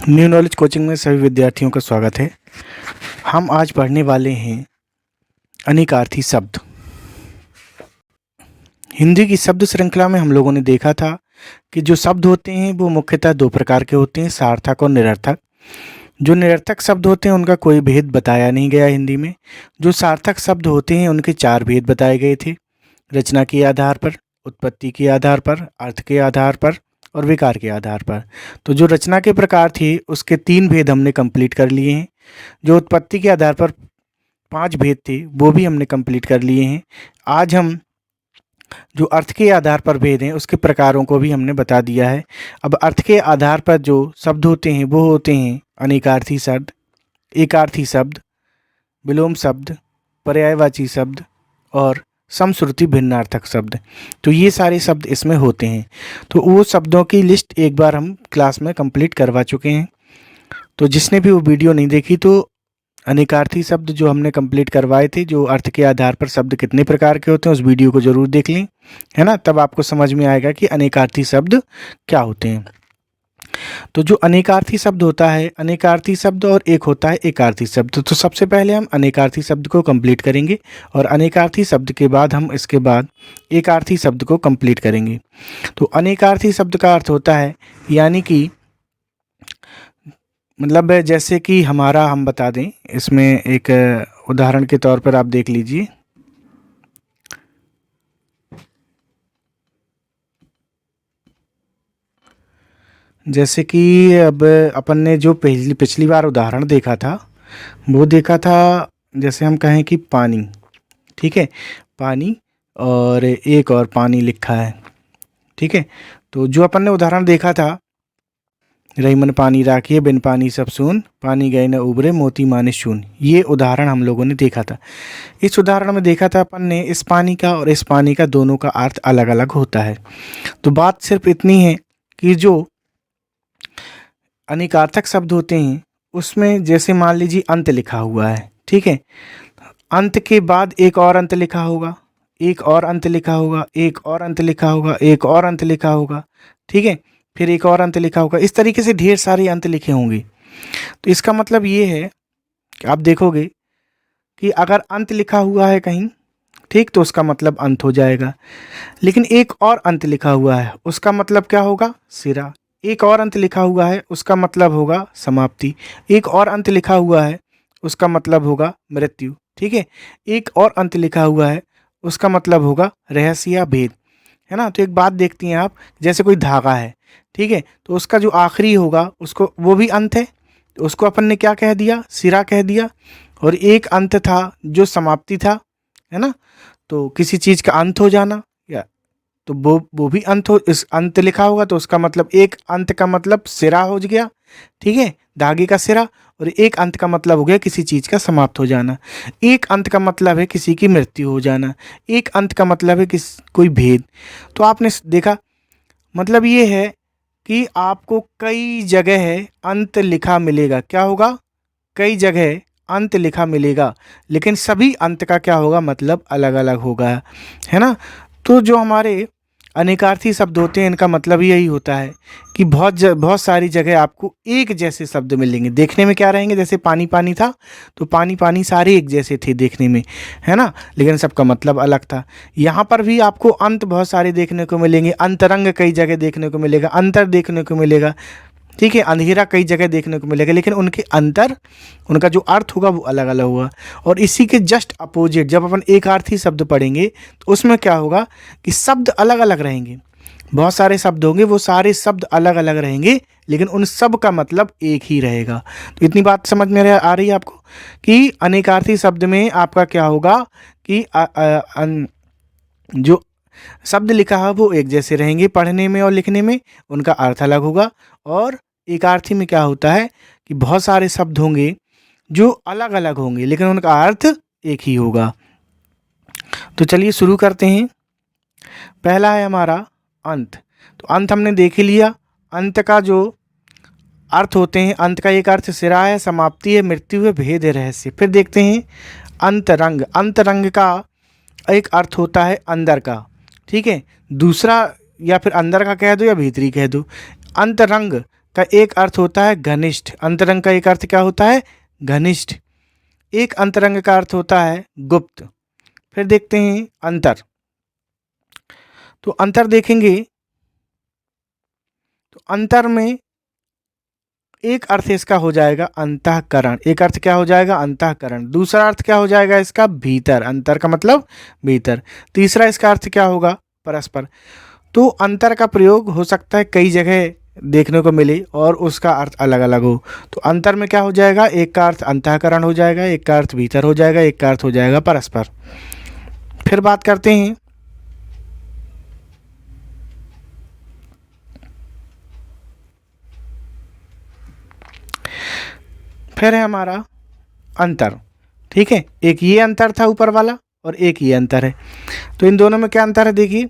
New knowledge coaching में सभी विद्यार्थियों का स्वागत है। हम आज पढ़ने वाले हैं अनेकार्थी शब्द। हिंदी की शब्द श्रृंखला में हम लोगों ने देखा था कि जो शब्द होते हैं वो मुख्यतः दो प्रकार के होते हैं, सार्थक और निरर्थक। जो निरर्थक शब्द होते हैं उनका कोई भेद बताया नहीं गया हिंदी में। जो सार्थक शब्द होते हैं उनके चार भेद बताए गए थे: रचना के आधार पर, उत्पत्ति के आधार पर, अर्थ के आधार पर और विकार के आधार पर। तो जो रचना के प्रकार थे उसके 3 भेद हमने कंप्लीट कर लिए हैं। जो उत्पत्ति के आधार पर 5 भेद थे वो भी हमने कंप्लीट कर लिए हैं। आज हम जो अर्थ के आधार पर भेद हैं उसके प्रकारों को भी हमने बता दिया है। अब अर्थ के आधार पर जो शब्द होते हैं वो होते हैं अनेकार्थी शब्द, एकार्थी शब्द, विलोम शब्द, पर्यायवाची शब्द और समश्रुति भिन्नार्थक शब्द। तो ये सारे शब्द इसमें होते हैं। तो वो शब्दों की लिस्ट एक बार हम क्लास में कंप्लीट करवा चुके हैं। तो जिसने भी वो वीडियो नहीं देखी तो अनेकार्थी शब्द जो हमने कंप्लीट करवाए थे, जो अर्थ के आधार पर शब्द कितने प्रकार के होते हैं, उस वीडियो को ज़रूर देख लें, है ना। तब आपको समझ में आएगा कि अनेकार्थी शब्द क्या होते हैं। तो जो अनेकार्थी शब्द होता है, अनेकार्थी शब्द और एक होता है एकार्थी शब्द। तो सबसे पहले हम अनेकार्थी शब्द को कंप्लीट करेंगे और अनेकार्थी शब्द के बाद हम इसके बाद एकार्थी शब्द को कंप्लीट करेंगे। तो अनेकार्थी शब्द का अर्थ होता है, यानी कि मतलब जैसे कि हमारा, हम बता दें, इसमें एक उदाहरण के तौर पर आप देख लीजिए। जैसे कि अब अपन ने जो पिछली बार उदाहरण देखा था वो देखा था, जैसे हम कहें कि पानी, ठीक है, पानी और एक और पानी लिखा है, ठीक है। तो जो अपन ने उदाहरण देखा था, रही मन पानी राखिए बिन पानी सब सून, पानी गए न उबरे मोती माने शून, ये उदाहरण हम लोगों ने देखा था। इस उदाहरण में देखा था अपन ने इस पानी का और इस पानी का दोनों का अर्थ अलग अलग होता है। तो बात सिर्फ इतनी है कि जो अनेकार्थक शब्द होते हैं उसमें जैसे मान लीजिए अंत लिखा हुआ है, ठीक है, अंत के बाद एक और अंत लिखा होगा, एक और अंत लिखा होगा, एक और अंत लिखा होगा, एक और अंत लिखा होगा, ठीक है, फिर एक और अंत लिखा होगा। इस तरीके से ढेर सारे अंत लिखे होंगे। तो इसका मतलब ये है कि आप देखोगे कि अगर अंत लिखा हुआ है कहीं, ठीक, तो उसका मतलब अंत हो जाएगा। लेकिन एक और अंत लिखा हुआ है उसका मतलब क्या होगा? सिरा। एक और अंत लिखा हुआ है उसका मतलब होगा समाप्ति। एक और अंत लिखा हुआ है उसका मतलब होगा मृत्यु, ठीक है। एक और अंत लिखा हुआ है उसका मतलब होगा रहस्य या भेद, है ना। तो एक बात देखती हैं आप, जैसे कोई धागा है, ठीक है, तो उसका जो आखिरी होगा उसको, वो भी अंत है, तो उसको अपन ने क्या कह दिया? सिरा कह दिया। और एक अंत था जो समाप्ति था, है ना। तो किसी चीज़ का अंत हो जाना, या तो वो भी अंत हो, इस अंत लिखा होगा तो उसका मतलब, एक अंत का मतलब सिरा हो गया, ठीक है, धागे का सिरा। और एक अंत का मतलब हो गया किसी चीज़ का समाप्त हो जाना। एक अंत का मतलब है किसी की मृत्यु हो जाना। एक अंत का मतलब है कोई भेद। तो आपने देखा, मतलब ये है कि आपको कई जगह अंत लिखा मिलेगा। क्या होगा? कई जगह अंत लिखा मिलेगा, लेकिन सभी अंत का क्या होगा? मतलब अलग अलग होगा, है ना। तो जो हमारे अनेकार्थी शब्द होते हैं इनका मतलब यही होता है कि बहुत सारी जगह आपको एक जैसे शब्द मिलेंगे। देखने में क्या रहेंगे? जैसे पानी पानी था तो पानी पानी सारे एक जैसे थे देखने में, है ना, लेकिन सबका मतलब अलग था। यहाँ पर भी आपको अंत बहुत सारे देखने को मिलेंगे। अंतरंग कई जगह देखने को मिलेगा, अंतर देखने को मिलेगा, ठीक है, अंधेरा कई जगह देखने को मिलेगा, लेकिन उनके अंतर, उनका जो अर्थ होगा वो अलग अलग होगा। और इसी के जस्ट अपोजिट जब अपन एकार्थी शब्द पढ़ेंगे तो उसमें क्या होगा कि शब्द अलग अलग रहेंगे। बहुत सारे शब्द होंगे, वो सारे शब्द अलग अलग रहेंगे, लेकिन उन सब का मतलब एक ही रहेगा। तो इतनी बात समझ में आ रही है आपको कि अनेकार्थी शब्द में आपका क्या होगा कि जो शब्द लिखा है वो एक जैसे रहेंगे पढ़ने में और लिखने में, उनका अर्थ अलग होगा। और एकार्थी में क्या होता है कि बहुत सारे शब्द होंगे जो अलग अलग होंगे, लेकिन उनका अर्थ एक ही होगा। तो चलिए शुरू करते हैं। पहला है हमारा अंत। तो अंत हमने देख ही लिया। अंत का जो अर्थ होते हैं, अंत का एक अर्थ सिरा है, समाप्ति है, मृत्यु है, भेद है, रहस्य। फिर देखते हैं अंतरंग। अंतरंग का एक अर्थ होता है अंदर का, ठीक है, दूसरा, या फिर अंदर का कह दो या भीतरी कह दो। अंतरंग का एक अर्थ होता है घनिष्ठ। अंतरंग का एक अर्थ क्या होता है? घनिष्ठ। एक अंतरंग का अर्थ होता है गुप्त। फिर देखते हैं अंतर। तो अंतर देखेंगे तो अंतर में एक अर्थ इसका हो जाएगा अंतःकरण। एक अर्थ क्या हो जाएगा? अंतःकरण। दूसरा अर्थ क्या हो जाएगा इसका? भीतर। अंतर का मतलब भीतर। तीसरा इसका अर्थ क्या होगा? परस्पर। तो अंतर का प्रयोग हो सकता है कई जगह देखने को मिले और उसका अर्थ अलग अलग हो। तो अंतर में क्या हो जाएगा? एक का अर्थ अंतःकरण हो जाएगा, एक का अर्थ भीतर हो जाएगा, एक का अर्थ हो जाएगा परस्पर। फिर बात करते हैं फिर है हमारा अंतर। ठीक है, एक ये अंतर था ऊपर वाला और एक ये अंतर है। तो इन दोनों में क्या अंतर है? देखिए,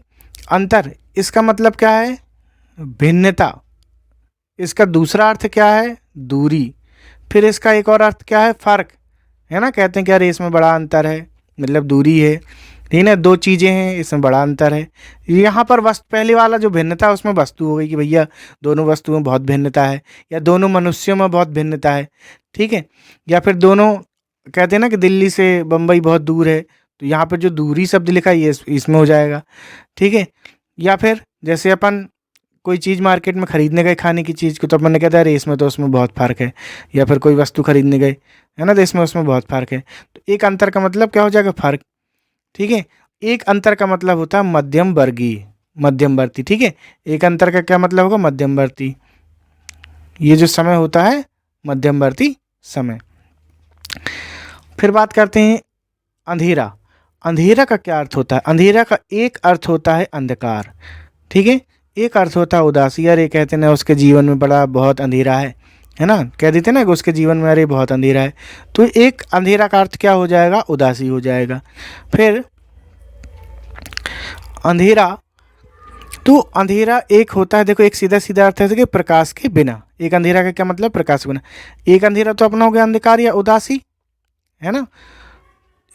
अंतर इसका मतलब क्या है? भिन्नता। इसका दूसरा अर्थ क्या है? दूरी। फिर इसका एक और अर्थ क्या है? फर्क। है ना, कहते हैं कि यार इसमें बड़ा अंतर है, मतलब दूरी है। ठीक है, दो चीज़ें हैं, इसमें बड़ा अंतर है। यहाँ पर वस्तु, पहले वाला जो भिन्नता है उसमें वस्तु हो गई कि भैया दोनों वस्तुओं में बहुत भिन्नता है, या दोनों मनुष्यों में बहुत भिन्नता है। ठीक है, या फिर दोनों, कहते हैं ना कि दिल्ली से बम्बई बहुत दूर है, तो यहाँ पर जो दूरी शब्द लिखा है ये इसमें हो जाएगा। ठीक है, या फिर जैसे अपन कोई चीज़ मार्केट में खरीदने गए खाने की चीज़ को, तो अपन ने कहता है अरे इसमें तो उसमें बहुत फ़र्क है। या फिर कोई वस्तु खरीदने गए, है ना, तो इसमें उसमें बहुत फ़र्क है। तो एक अंतर का मतलब क्या हो जाएगा? फ़र्क। ठीक है, एक अंतर का मतलब होता है मध्यम वर्गीय, मध्यमवर्ती। ठीक है, एक अंतर का क्या मतलब होगा? मध्यमवर्ती। ये जो समय होता है मध्यमवर्ती समय। फिर बात करते हैं अंधेरा। अंधेरा का क्या अर्थ होता है? अंधेरा का एक अर्थ होता है अंधकार। ठीक है, एक अर्थ होता है उदासी। यार ये कहते ना उसके जीवन में बड़ा बहुत अंधेरा है ना, कह देते ना कि उसके जीवन में अरे बहुत अंधेरा है। तो एक अंधेरा का अर्थ क्या हो जाएगा? उदासी हो जाएगा। फिर अंधेरा, तो अंधेरा एक होता है, देखो एक सीधा सीधा अर्थ है कि प्रकाश के बिना। एक अंधेरा का क्या मतलब? प्रकाश के बिना। एक अंधेरा तो अपना हो गया अंधकार या उदासी, है ना।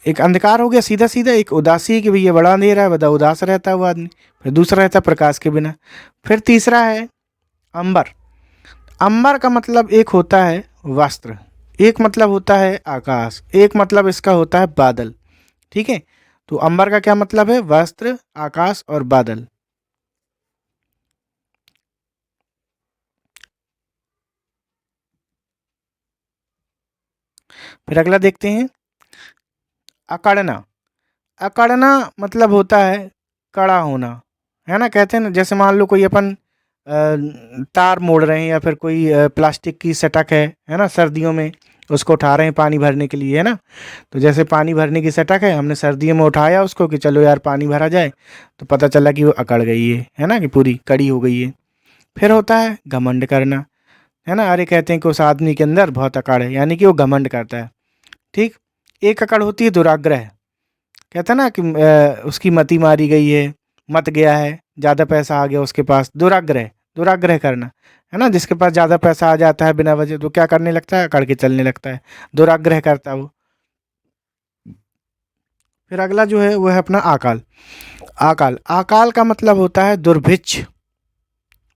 एक अंधकार हो गया सीधा सीधा, एक उदासी है कि भैया बड़ा अंधेरा है, बड़ा उदास रहता है वो आदमी। फिर दूसरा रहता है प्रकाश के बिना। फिर तीसरा है अंबर। अंबर का मतलब एक होता है वस्त्र, एक मतलब होता है आकाश, एक मतलब इसका होता है बादल। ठीक है, तो अंबर का क्या मतलब है? वस्त्र, आकाश और बादल। फिर अगला देखते हैं अकड़ना। अकड़ना मतलब होता है कड़ा होना, है ना। कहते हैं ना, जैसे मान लो कोई अपन तार मोड़ रहे हैं, या फिर कोई प्लास्टिक की सटक है ना, सर्दियों में उसको उठा रहे हैं पानी भरने के लिए, है ना। तो जैसे पानी भरने की सटक है, हमने सर्दियों में उठाया उसको कि चलो यार पानी भरा जाए, तो पता चला कि वो अकड़ गई है ना, कि पूरी कड़ी हो गई है। फिर होता है घमंड करना, है ना। अरे कहते हैं कि उस आदमी के अंदर बहुत अकड़ है, यानी कि वो घमंड करता है। ठीक, एक अकड़ होती है दुराग्रह। कहते हैं ना कि उसकी मति मारी गई है, मत गया है, ज़्यादा पैसा आ गया उसके पास। दुराग्रह, दुराग्रह करना, है ना। जिसके पास ज़्यादा पैसा आ जाता है बिना वजह, तो क्या करने लगता है? अकड़ के चलने लगता है, दुराग्रह करता है वो। फिर अगला जो है वो है अपना आकाल। आकाल, आकाल का मतलब होता है दुर्भिक्ष।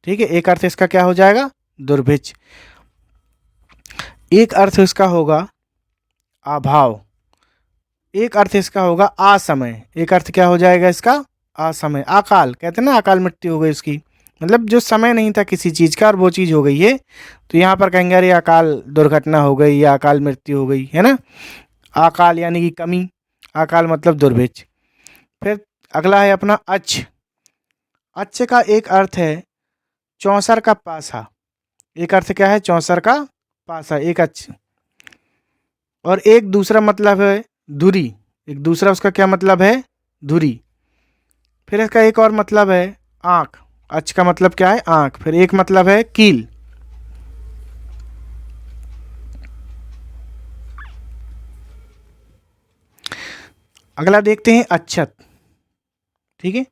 ठीक है, एक अर्थ इसका क्या हो जाएगा? दुर्भिक्ष। एक अर्थ इसका होगा अभाव, एक अर्थ इसका होगा असमय। एक अर्थ क्या हो जाएगा इसका? असमय। अकाल, कहते हैं ना अकाल मृत्यु हो गई उसकी, मतलब जो समय नहीं था किसी चीज़ का और वो चीज़ हो गई है, तो यहाँ पर कहेंगे अरे अकाल दुर्घटना हो गई या अकाल मृत्यु हो गई, है ना। अकाल यानी कि कमी, अकाल मतलब दुर्भिक्ष। फिर अगला है अपना अच्छ। अच्छ का एक अर्थ है चौसर का पासा। एक अर्थ क्या है? चौसर का पासा, एक अच्छ। और एक दूसरा मतलब है धुरी। एक दूसरा उसका क्या मतलब है? धुरी। फिर इसका एक और मतलब है आँख। अच्छ का मतलब क्या है? आँख। फिर एक मतलब है कील। अगला देखते हैं अच्छत। ठीक है,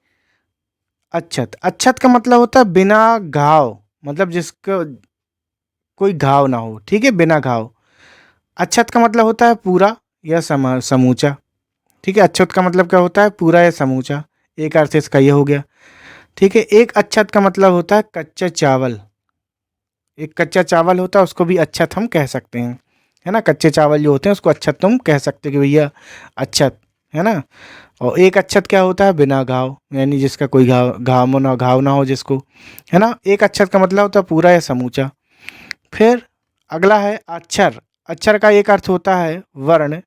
अच्छत, अच्छत का मतलब होता है बिना घाव, मतलब जिसका कोई घाव ना हो। ठीक है, बिना घाव। अच्छत का मतलब होता है पूरा या समूचा। ठीक है, अच्छत का मतलब क्या होता है? पूरा या समूचा। एक अर्थ इसका ये हो गया। ठीक है, एक अच्छत का मतलब होता है कच्चा चावल। एक कच्चा चावल होता है उसको भी अच्छत हम कह सकते हैं, है ना। कच्चे चावल जो होते हैं उसको अच्छत तुम कह सकते हो कि भैया अच्छत, है ना। और एक अच्छत क्या होता है, बिना घाव, यानी जिसका कोई घाव ना हो जिसको, है ना। एक अच्छत का मतलब होता है पूरा या समूचा। फिर अगला है अक्षर। अक्षर का एक अर्थ होता है वर्ण,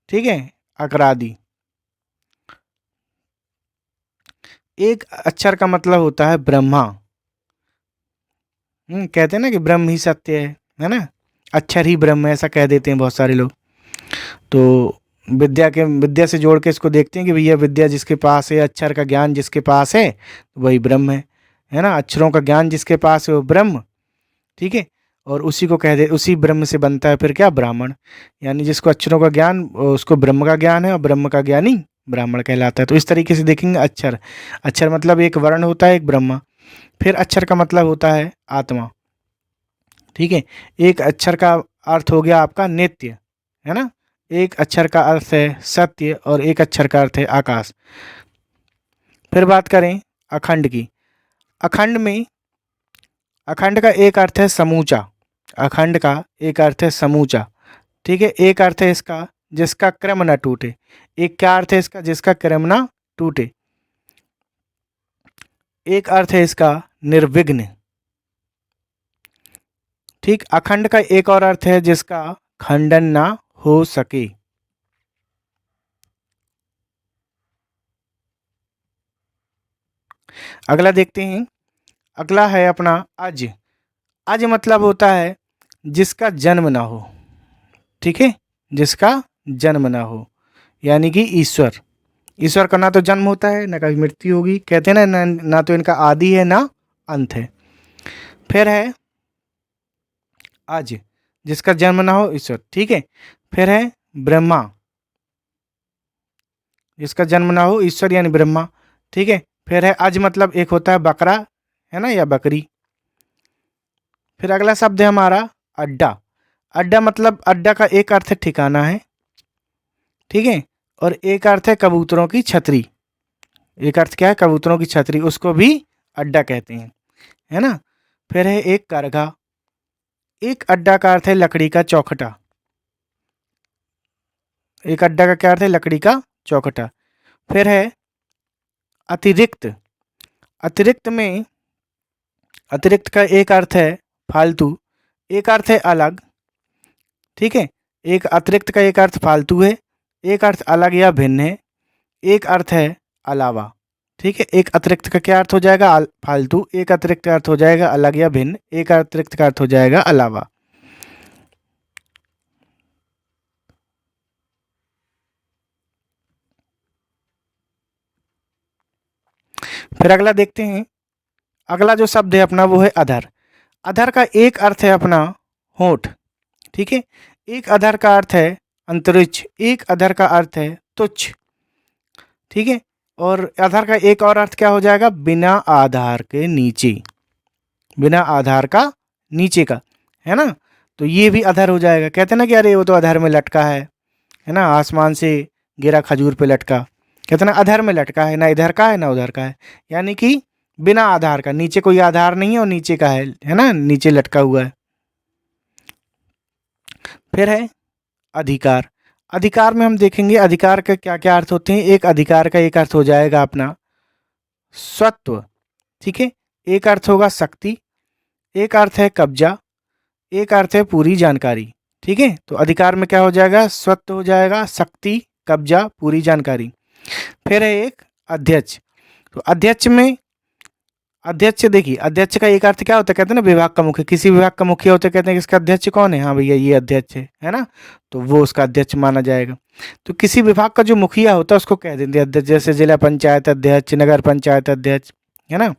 ठीक है, अकरादि। एक अक्षर का मतलब होता है ब्रह्मा। कहते हैं ना कि ब्रह्म ही सत्य है ना। अक्षर ही ब्रह्म है, ऐसा कह देते हैं बहुत सारे लोग। तो विद्या से जोड़ के इसको देखते हैं कि भैया विद्या जिसके पास है, अक्षर का ज्ञान जिसके पास है, वही ब्रह्म है ना। अक्षरों का ज्ञान जिसके पास है वो ब्रह्म, ठीक है। और उसी को कह दे, उसी ब्रह्म से बनता है फिर क्या, ब्राह्मण। यानी जिसको अक्षरों का ज्ञान उसको ब्रह्म का ज्ञान है, और ब्रह्म का ज्ञानी ब्राह्मण कहलाता है। तो इस तरीके से देखेंगे अक्षर। अक्षर मतलब एक वर्ण होता है, एक ब्रह्मा। फिर अक्षर का मतलब होता है आत्मा, ठीक है। एक अक्षर का अर्थ हो गया आपका नित्य, है ना। एक अक्षर का अर्थ है सत्य, और एक अक्षर का अर्थ है आकाश। फिर बात करें अखंड की। अखंड में, अखंड का एक अर्थ है समूचा। अखंड का एक अर्थ है समूचा, ठीक है। एक अर्थ है इसका जिसका क्रम न टूटे। एक क्या अर्थ है इसका, जिसका क्रम न टूटे। एक अर्थ है इसका निर्विघ्न, ठीक। अखंड का एक और अर्थ है जिसका खंडन ना हो सके। अगला देखते हैं। अगला है अपना अज। अज मतलब होता है जिसका जन्म ना हो, ठीक है, जिसका जन्म ना हो, यानी कि ईश्वर। ईश्वर का ना तो जन्म होता है ना कभी मृत्यु होगी, कहते हैं ना तो इनका आदि है ना अंत है। फिर है अज, जिसका जन्म ना हो ईश्वर, ठीक है। फिर है ब्रह्मा, जिसका जन्म ना हो ईश्वर यानी ब्रह्मा, ठीक है। फिर है अज मतलब एक होता है बकरा, है ना, या बकरी। फिर अगला शब्द है हमारा अड्डा। अड्डा मतलब अड्डा का एक अर्थ है ठिकाना है, ठीक है। और एक अर्थ है कबूतरों की छतरी। एक अर्थ क्या है, कबूतरों की छतरी, उसको भी अड्डा कहते हैं, है ना। फिर है एक करघा। एक अड्डा का अर्थ है लकड़ी का चौखटा। एक अड्डा का क्या अर्थ है, लकड़ी का चौखटा। फिर है अतिरिक्त। अतिरिक्त में, अतिरिक्त का एक अर्थ है फालतू, एक अर्थ है अलग, ठीक है। एक अतिरिक्त का एक अर्थ फालतू है, एक अर्थ अलग या भिन्न है, एक अर्थ है अलावा, ठीक है। एक अतिरिक्त का क्या अर्थ हो जाएगा, फालतू। एक अतिरिक्त का अर्थ हो जाएगा अलग या भिन्न, एक अतिरिक्त का अर्थ हो जाएगा अलावा। फिर अगला देखते हैं। अगला जो शब्द है अपना वो है अधर। अधर का एक अर्थ है अपना होठ, ठीक है। एक अधर का अर्थ है अंतरिक्ष, एक अधर का अर्थ है तुच्छ, ठीक है। और अधर का एक और अर्थ क्या हो जाएगा, बिना आधार के नीचे, बिना आधार का नीचे का, है ना। तो ये भी अधर हो जाएगा। कहते हैं ना कि अरे वो तो अधर में लटका है ना, आसमान से गिरा खजूर पे लटका। कहते हैं ना अधर में लटका है, ना इधर का है ना उधर का है, यानी कि बिना आधार का, नीचे कोई आधार नहीं है और नीचे का है ना, नीचे लटका हुआ है। फिर है अधिकार। अधिकार में हम देखेंगे अधिकार के क्या क्या अर्थ होते हैं। एक अधिकार का एक अर्थ हो जाएगा अपना स्वत्व, ठीक है। एक अर्थ होगा शक्ति, एक अर्थ है कब्जा, एक अर्थ है पूरी जानकारी, ठीक है। तो अधिकार में क्या हो जाएगा, स्वत्व हो जाएगा, शक्ति, कब्जा, पूरी जानकारी। फिर है एक अध्यक्ष। तो अध्यक्ष में, अध्यक्ष देखिए, अध्यक्ष का एक अर्थ क्या होता है, कहते हैं ना विभाग का मुखिया। किसी विभाग का मुखिया होता है, कहते हैं कि इसका अध्यक्ष कौन है, हाँ भैया ये अध्यक्ष है ना। तो वो उसका अध्यक्ष माना जाएगा। तो किसी विभाग का जो मुखिया होता है उसको कह देते हैं अध्यक्ष, जैसे जिला पंचायत अध्यक्ष, नगर पंचायत अध्यक्ष, है ना।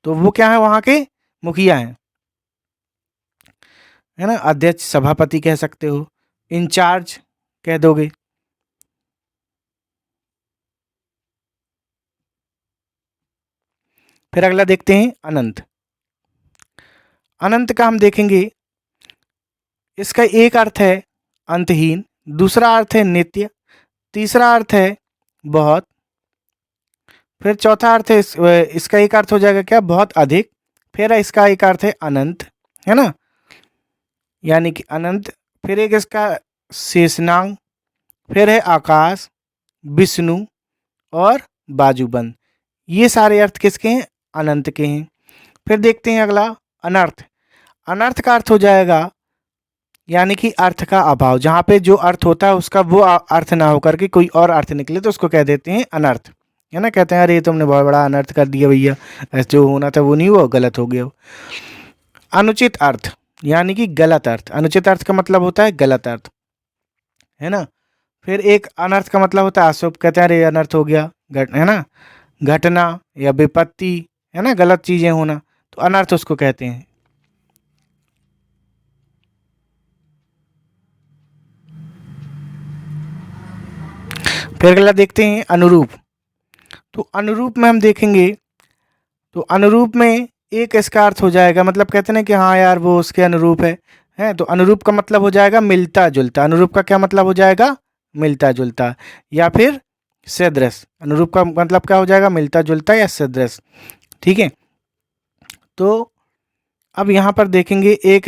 तो वो क्या है, वहाँ के मुखिया हैं, है ना। अध्यक्ष सभापति कह सकते हो, इंचार्ज कह दोगे। फिर अगला देखते हैं अनंत। अनंत का हम देखेंगे, इसका एक अर्थ है अंतहीन, दूसरा अर्थ है नित्य, तीसरा अर्थ है बहुत, फिर चौथा अर्थ है इसका एक अर्थ हो जाएगा क्या, बहुत अधिक। फिर इसका एक अर्थ है अनंत, है ना, यानी कि अनंत। फिर एक इसका शेषनाग, फिर है आकाश, विष्णु और बाजूबंद। ये सारे अर्थ किसके हैं? अनंत के हैं। फिर देखते हैं अगला अनर्थ। अनर्थ का अर्थ हो जाएगा यानी कि अर्थ का अभाव, जहाँ पे जो अर्थ होता है उसका वो अर्थ ना होकर के कोई और अर्थ निकले तो उसको कह देते हैं अनर्थ, है ना। कहते हैं अरे तुमने बहुत बड़ा अनर्थ कर दिया भैया, ऐसे जो होना था वो नहीं हुआ, गलत हो गया। अनुचित अर्थ यानी कि गलत अर्थ। अनुचित अर्थ का मतलब होता है गलत अर्थ, है ना। फिर एक अनर्थ का मतलब होता है अशुभ। कहते हैं अरे अनर्थ हो गया, है ना, घटना या विपत्ति, है ना, गलत चीजें होना, तो अनर्थ उसको कहते हैं। फिर अगला देखते हैं अनुरूप। तो अनुरूप में हम देखेंगे, तो अनुरूप में एक इसका अर्थ हो जाएगा, मतलब कहते हैं ना कि हाँ यार वो उसके अनुरूप है। तो अनुरूप का मतलब हो जाएगा मिलता जुलता। अनुरूप का क्या मतलब हो जाएगा? मिलता जुलता या फिर सदृश। अनुरूप का मतलब क्या हो जाएगा? मिलता जुलता या सदृश, ठीक है। तो अब यहाँ पर देखेंगे एक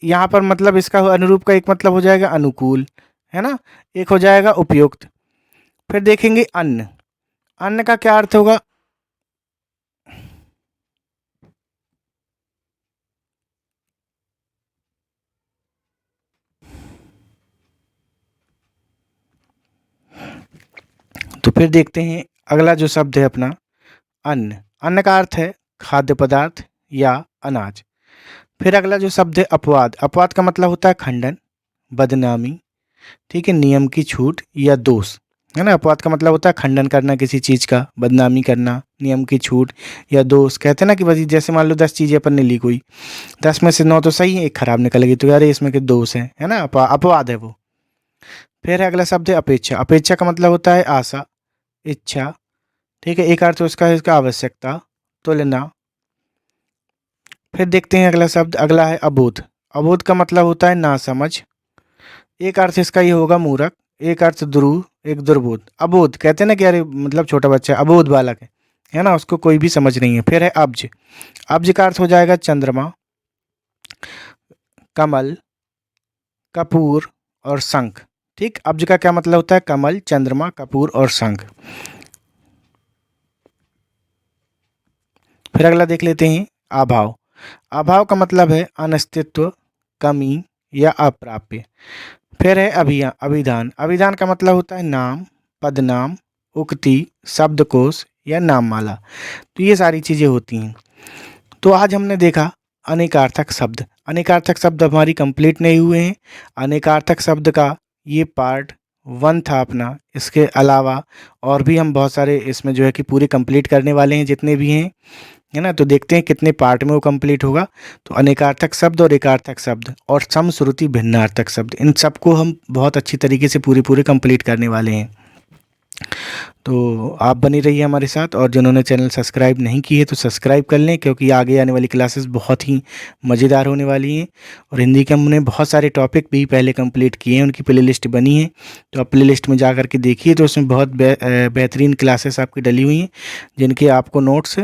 यहाँ पर मतलब इसका अनुरूप का एक मतलब हो जाएगा अनुकूल, है ना, एक हो जाएगा उपयुक्त। फिर देखेंगे अन्न। अन्न का क्या अर्थ होगा? तो फिर देखते हैं अगला जो शब्द है अपना अन्न। अन्न का अर्थ है खाद्य पदार्थ या अनाज। फिर अगला जो शब्द है अपवाद। अपवाद का मतलब होता है खंडन, बदनामी, ठीक है, नियम की छूट या दोष, है ना। अपवाद का मतलब होता है खंडन करना किसी चीज़ का, बदनामी करना, नियम की छूट या दोष। कहते हैं ना कि बस जैसे मान लो 10 चीज़ें अपन ने लिखी हुई, 10 में से 9 तो सही है, एक खराब निकल गई, तो यार इसमें के दोष है ना, अपवाद है वो। फिर है अगला शब्द है अपेक्षा। अपेक्षा का मतलब होता है आशा, इच्छा, ठीक है, एक अर्थ उसका है इसका आवश्यकता, तुलना। फिर देखते हैं अगला शब्द, अगला है अबोध। अबोध का मतलब होता है नासमझ, एक अर्थ इसका ये होगा मूर्ख, एक अर्थ ध्रुव, एक दुर्बोध। अबोध कहते हैं ना कि अरे मतलब छोटा बच्चा है, अबोध बालक है ना, उसको कोई भी समझ नहीं है। फिर है अब्ज। अब्ज का अर्थ हो जाएगा चंद्रमा, कमल, कपूर और शंख, ठीक। अब्ज का क्या मतलब होता है? कमल, चंद्रमा, कपूर और शंख। फिर अगला देख लेते हैं अभाव। अभाव का मतलब है अनस्तित्व, कमी या अप्राप्य। फिर है अभिधान। अभिधान का मतलब होता है नाम, पदनाम, उक्ति, शब्दकोश या नाममाला। तो ये सारी चीज़ें होती हैं। तो आज हमने देखा अनेकार्थक शब्द। अनेकार्थक शब्द हमारी कंप्लीट नहीं हुए हैं। अनेकार्थक शब्द का ये पार्ट 1 था अपना। इसके अलावा और भी हम बहुत सारे इसमें जो है कि पूरे कंप्लीट करने वाले हैं, जितने भी हैं, है ना। तो देखते हैं कितने पार्ट में वो कंप्लीट होगा। तो अनेकार्थक शब्द और एकार्थक शब्द और समश्रुति भिन्नार्थक शब्द, इन सबको हम बहुत अच्छी तरीके से पूरे कंप्लीट करने वाले हैं। तो आप बनी रहिए हमारे साथ, और जिन्होंने चैनल सब्सक्राइब नहीं की है तो सब्सक्राइब कर लें, क्योंकि आगे आने वाली क्लासेस बहुत ही मज़ेदार होने वाली हैं। और हिंदी के हमने बहुत सारे टॉपिक भी पहले कंप्लीट किए हैं, उनकी प्लेलिस्ट बनी है, तो आप प्लेलिस्ट में जा कर के देखिए। तो उसमें बहुत बेहतरीन क्लासेस आपकी डली हुई हैं, जिनके आपको नोट्स